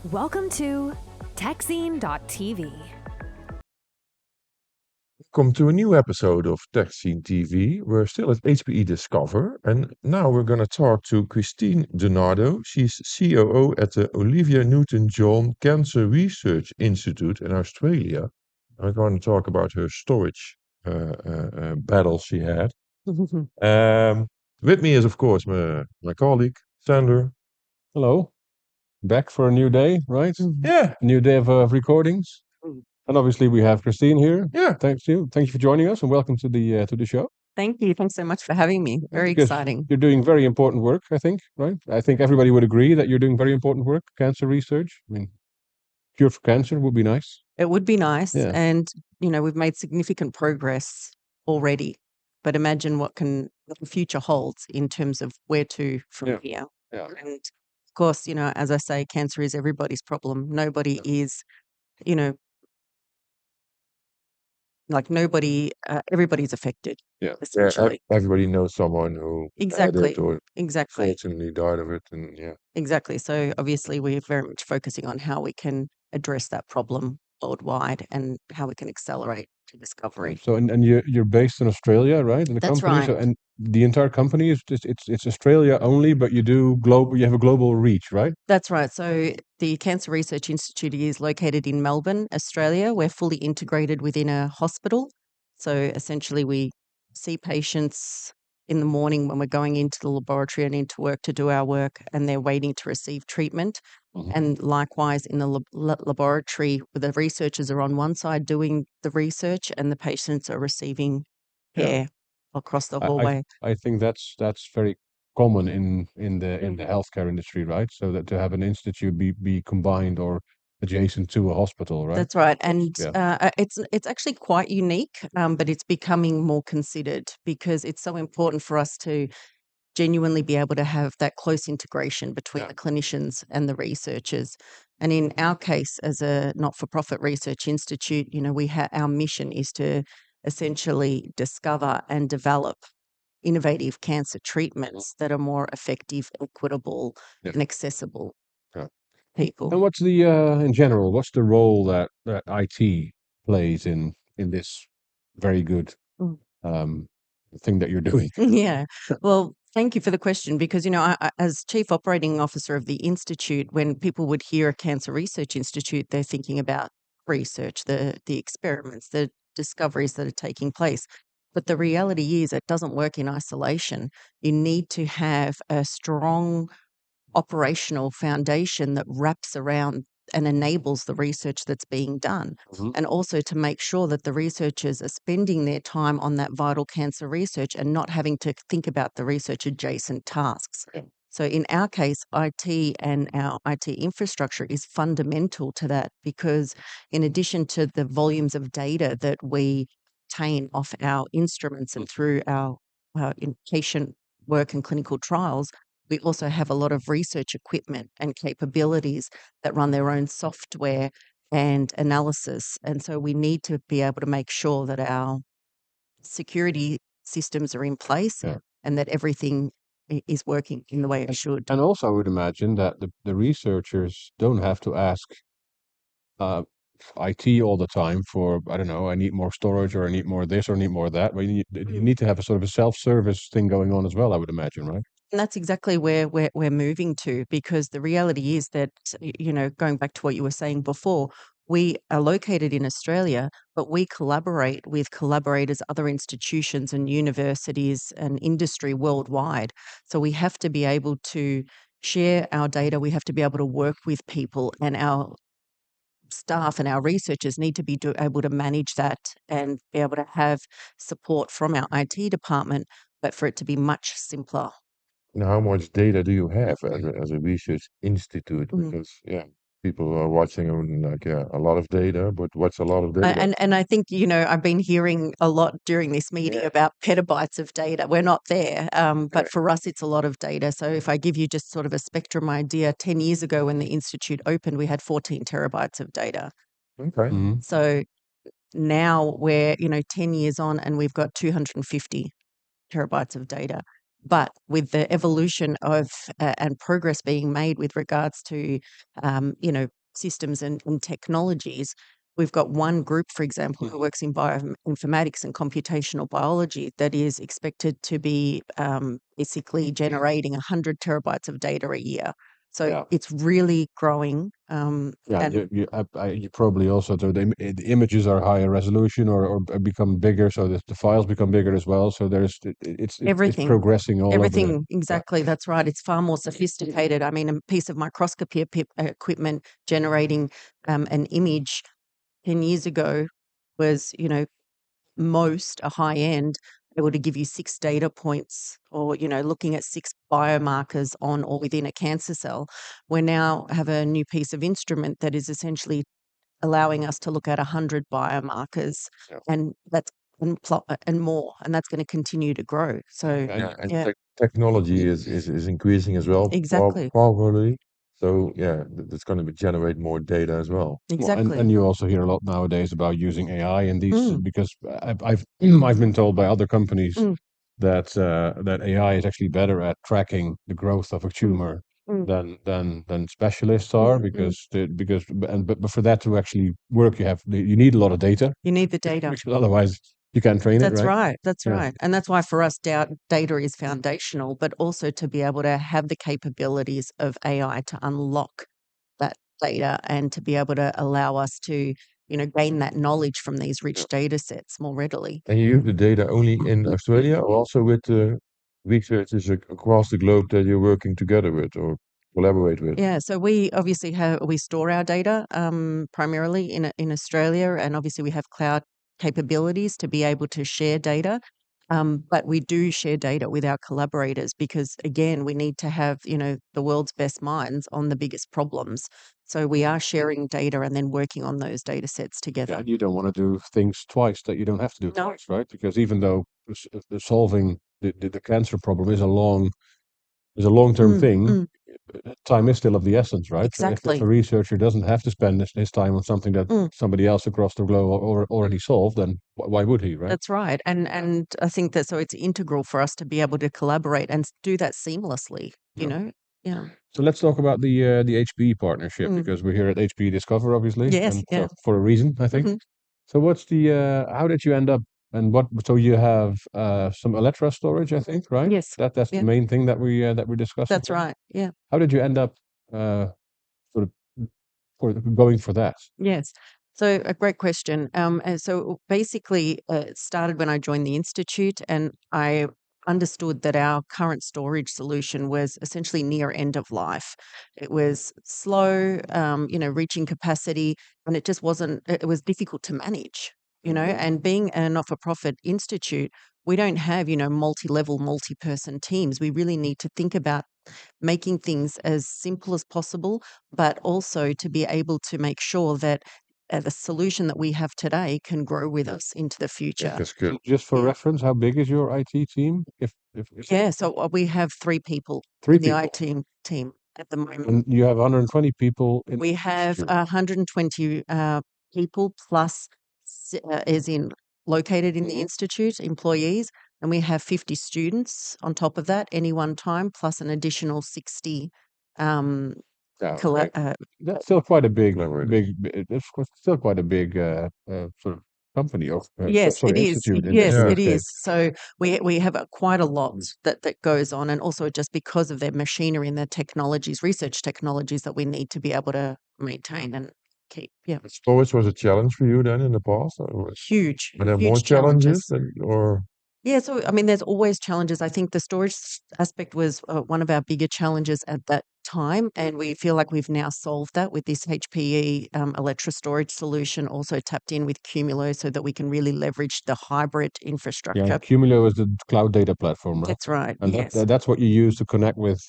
Welcome to Techzine.tv. Welcome to a new episode of Techzine TV. We're still at HPE Discover, and now we're going to talk to Christine De Nardo. She's COO at the Olivia Newton-John Cancer Research Institute in Australia. We're going to talk about her storage battle she had. With me is, of course, my colleague, Sander. Hello, back for a new day, right? Yeah, A new day of recordings, and obviously we have Christine here. yeah. Thank you for joining us, and welcome to the show. Thank you. Thanks so much for having me. Very Because exciting. You're doing very important work, I think, right? I think everybody would agree that you're doing very important work, cancer research. I mean, cure for cancer would be nice. It would be nice. Yeah. And, we've made significant progress already. But imagine what the future holds in terms of where to from Yeah. here. Yeah. And of course, as I say, cancer is everybody's problem. Nobody is, everybody's affected. Yeah. Essentially. Everybody knows someone who had Exactly. it or Exactly. fortunately died of it, and yeah. Exactly. So obviously we're very much focusing on how we can address that problem worldwide and how we can accelerate to discovery. So and you're based in Australia, right? In the That's company. So right. and the entire company is just it's Australia only, but you have a global reach, right? That's right. So the Cancer Research Institute is located in Melbourne, Australia. We're fully integrated within a hospital. So essentially we see patients in the morning when we're going into the laboratory and into work to do our work, and they're waiting to receive treatment. Mhm. And likewise in the laboratory, the researchers are on one side doing the research and the patients are receiving Yeah. care across the I hallway. I think that's very common in the healthcare industry, right? So that to have an institute be combined or adjacent to a hospital, right? That's right. And Yeah. it's actually quite unique, but it's becoming more considered because it's so important for us to genuinely be able to have that close integration between Yeah. the clinicians and the researchers. And in our case, as a not-for-profit research institute, our mission is to essentially discover and develop innovative cancer treatments that are more effective, equitable, Yeah. and accessible Yeah. people. And what's the in general, what's the role that IT plays in this very good Mm. thing that you're doing? Yeah. Well, thank you for the question because, as Chief Operating Officer of the Institute, when people would hear a Cancer Research Institute, they're thinking about research, the experiments, the discoveries that are taking place. But the reality is it doesn't work in isolation. You need to have a strong operational foundation that wraps around and enables the research that's being done. Mhm. And also to make sure that the researchers are spending their time on that vital cancer research and not having to think about the research adjacent tasks. Yeah. So in our case, IT and our IT infrastructure is fundamental to that because in addition to the volumes of data that we obtain off our instruments and through our patient work and clinical trials, we also have a lot of research equipment and capabilities that run their own software and analysis. And so we need to be able to make sure that our security systems are in place Yeah. and that everything is working in the way it should. And also, I would imagine that the researchers don't have to ask IT all the time for, I don't know, I need more storage or I need more this or I need more that. But you need to have a sort of a self-service thing going on as well, I would imagine, right? And that's exactly where we're moving to because the reality is that, going back to what you were saying before, we are located in Australia, but we collaborate with collaborators, other institutions and universities and industry worldwide. So we have to be able to share our data. We have to be able to work with people, and our staff and our researchers need to be able to manage that and be able to have support from our IT department, but for it to be much simpler. And how much data do you have as a research institute? Mm. Because yeah, people are watching and like a lot of data, but what's a lot of data? And I think, I've been hearing a lot during this meeting Yeah. about petabytes of data. We're not there, but Right. for us, it's a lot of data. So if I give you just sort of a spectrum idea, 10 years ago when the Institute opened, we had 14 terabytes of data. Okay. Mhm. So now we're, 10 years on and we've got 250 terabytes of data. But with the evolution of and progress being made with regards to, systems and technologies, we've got one group, for example, who works in bioinformatics and computational biology that is expected to be basically generating 100 terabytes of data a year. So Yeah. it's really growing. Yeah, and you probably also, so the images are higher resolution or become bigger, so that the files become bigger as well. So it's everything, progressing all over everything, exactly. That's right. It's far more sophisticated. I mean, a piece of microscopy equipment generating an image 10 years ago was, most a high end able to give you 6 data points or, looking at 6 biomarkers on or within a cancer cell. We now have a new piece of instrument that is essentially allowing us to look at 100 biomarkers, Yeah. and that's and more, and that's going to continue to grow. So And technology is increasing as well, exactly, probably. So yeah, that's going to generate more data as well. Well, exactly. and you also hear a lot nowadays about using AI in these Mm. because I've I've been told by other companies Mm. that AI is actually better at tracking the growth of a tumor Mm. than specialists are because but for that to actually work you need a lot of data You need the data. because otherwise you can't train it, That's right? right. That's Yeah. right. And that's why for us, data is foundational, but also to be able to have the capabilities of AI to unlock that data and to be able to allow us to, gain that knowledge from these rich data sets more readily. And you use the data only in Australia or also with researchers across the globe that you're working together with or collaborate with? Yeah, so we obviously we store our data primarily in Australia, and obviously we have cloud capabilities to be able to share data. But we do share data with our collaborators because, again, we need to have the world's best minds on the biggest problems. So we are sharing data and then working on those data sets Yeah, together. and you don't want to do things twice that you don't have to do No. twice, right? Because even though solving the cancer problem is a long-term thing, time is still of the essence, right? So if Exactly. a researcher doesn't have to spend his time on something that somebody else across the globe already solved, then why would he, right? That's right. And I think that so it's integral for us to be able to collaborate and do that seamlessly, you Yeah. know? Yeah. So let's talk about the HPE partnership because we're here at HPE Discover, obviously, Yes, and yeah. so for a reason, I think. Mhm. So what's how did you end up and what? So you have some Alletra storage, I think, right? Yes. That's Yeah. the main thing that we're discussing. That's right. Yeah. How did you end up uh, sort of for going for that? Yes. So a great question. And so basically, it started when I joined the institute, and I understood that our current storage solution was essentially near end of life. It was slow, reaching capacity, and it just wasn't. It was difficult to manage. And being a not-for-profit institute, we don't have multi-level, multi-person teams. We really need to think about making things as simple as possible, but also to be able to make sure that the solution that we have today can grow with us into the future. That's good. Just for Yeah. reference, how big is your IT team? If Yeah, so we have 3 people Three in the people. IT team at the moment. And you have 120 people in We have Institute. 120 people plus as in located in Mm-hmm. the institute, employees, and we have 50 students on top of that any one time, plus an additional 60 um, Yeah, colla- okay. That's still quite a Collaborators. still quite a big sort of company or Yes, sorry, it is. institute in Yes, Yeah. this it is. case. So we have quite a lot that goes on, and also just because of their machinery and their technologies, research technologies that we need to be able to maintain and keep. Yeah, Storage was a challenge for you then in the past? huge, Are there more huge challenges challenges. or? Yeah, so I mean, there's always challenges. I think the storage aspect was one of our bigger challenges at that time, and we feel like we've now solved that with this HPE Alletra storage solution. Also tapped in with Qumulo so that we can really leverage the hybrid Yeah, infrastructure. Qumulo is the cloud data platform, right? That's right. And Yes. that's what you use to connect with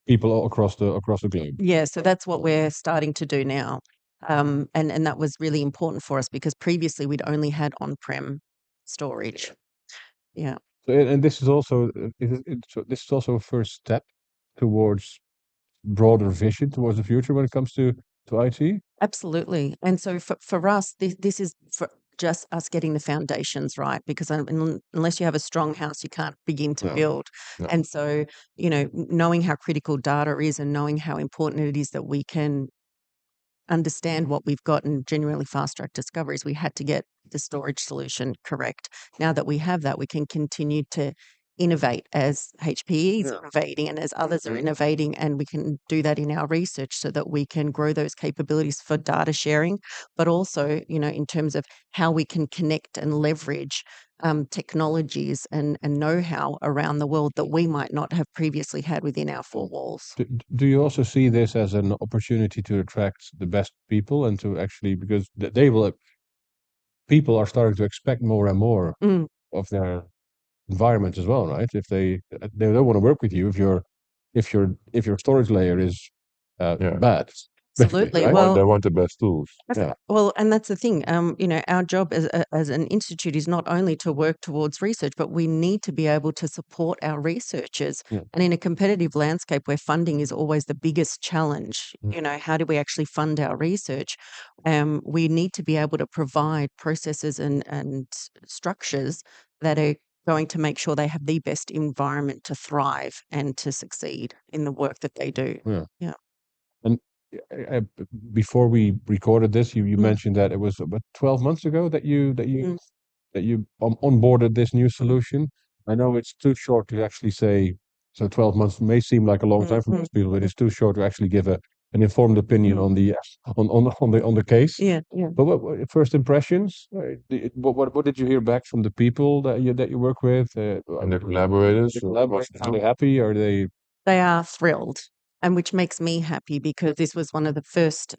people all across the globe. Yeah, so that's what we're starting to do now. And that was really important for us because previously we'd only had on-prem storage. Yeah, So, and this is also so this is also a first step towards broader vision towards the future when it comes to IT. absolutely. And so for us, this is just us getting the foundations right, because unless you have a strong house, you can't begin to build. No. And so, knowing how critical data is and knowing how important it is that we can understand what we've got and genuinely fast-track discoveries, we had to get the storage solution correct. Now that we have that, we can continue to innovate as HPE is innovating and as others are innovating, and we can do that in our research so that we can grow those capabilities for data sharing, but also, in terms of how we can connect and leverage technologies and know-how around the world that we might not have previously had within our four walls. Do you also see this as an opportunity to attract the best people and to actually, because people are starting to expect more and more of their environment as well, right? If they don't want to work with you if your storage layer is bad. Absolutely. Right? They want the best tools. Yeah. Well, and that's the thing. Our job as an institute is not only to work towards research, but we need to be able to support our researchers. Yeah. And in a competitive landscape where funding is always the biggest challenge, how do we actually fund our research? We need to be able to provide processes and structures that are going to make sure they have the best environment to thrive and to succeed in the work that they do. Yeah. And before we recorded this, you mentioned that it was about 12 months ago that you onboarded this new solution. I know it's too short to actually say. So 12 months may seem like a long time for most people, but it's too short to actually give an informed opinion on the case. Yeah. But what first impressions? What did you hear back from the people that you work with? And the collaborators. Are they happy? Are they? They are thrilled, and which makes me happy because this was one of the first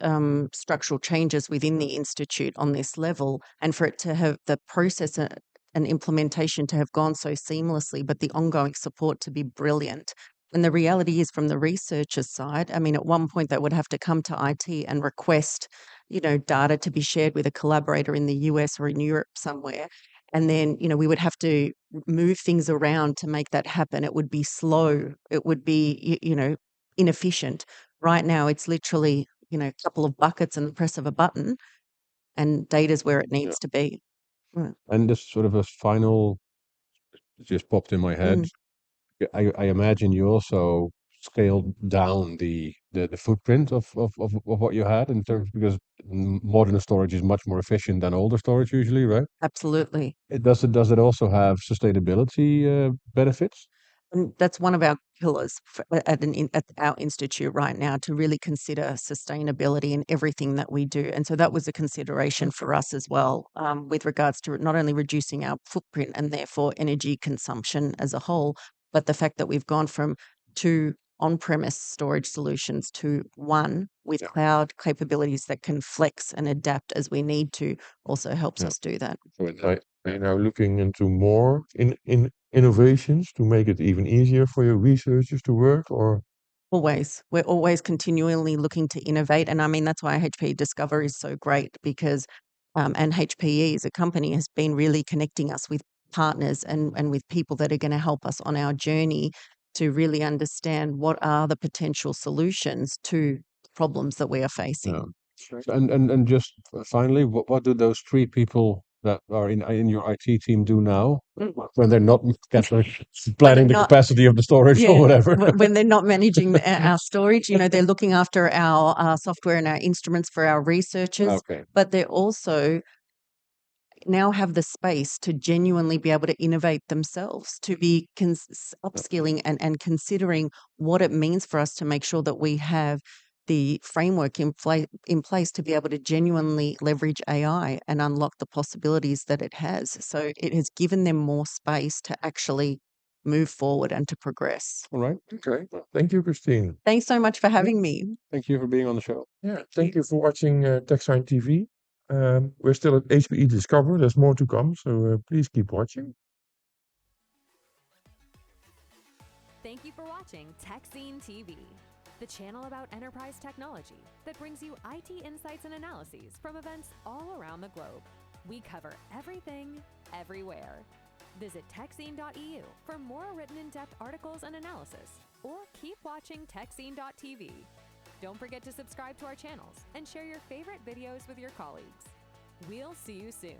structural changes within the institute on this level, and for it to have the process and implementation to have gone so seamlessly, but the ongoing support to be brilliant. And the reality is, from the researchers' side, I mean, at one point they would have to come to IT and request, data to be shared with a collaborator in the US or in Europe somewhere. And then, we would have to move things around to make that happen. It would be slow. It would be, inefficient. Right now, it's literally, a couple of buckets and the press of a button, and data's where it needs to be. And this sort of a final just popped in my head. I imagine you also scaled down the footprint of what you had in terms, because modern storage is much more efficient than older storage usually, right? Absolutely. Does it also have sustainability benefits? And that's one of our pillars at our institute right now, to really consider sustainability in everything that we do. And so that was a consideration for us as well, with regards to not only reducing our footprint and therefore energy consumption as a whole, but the fact that we've gone from 2 on-premise storage solutions to 1 with cloud capabilities that can flex and adapt as we need to also helps us do that. Are you now looking into more in innovations to make it even easier for your researchers to work, or? Always. We're always continually looking to innovate. And I mean, that's why HPE Discover is so great, because, and HPE as a company has been really connecting us with partners and with people that are going to help us on our journey to really understand what are the potential solutions to problems that we are facing. And just finally, what do those 3 people that are in your IT team do now when they're not planning the capacity of the storage or whatever? When they're not managing our storage, they're looking after our software and our instruments for our researchers. Okay. But they're also now have the space to genuinely be able to innovate themselves, to be upskilling and considering what it means for us to make sure that we have the framework in place to be able to genuinely leverage AI and unlock the possibilities that it has. So it has given them more space to actually move forward and to progress. All right. Okay. Thank you, Christine. Thanks so much for having me. Thank you for being on the show. Yeah. Thank you for watching Techzine TV. We're still at HPE Discover. There's more to come, so please keep watching. Thank you for watching Techzine TV, the channel about enterprise technology that brings you IT insights and analyses from events all around the globe. We cover everything, everywhere. Visit techzine.eu for more written in-depth articles and analysis, or keep watching techzine.tv. Don't forget to subscribe to our channels and share your favorite videos with your colleagues. We'll see you soon.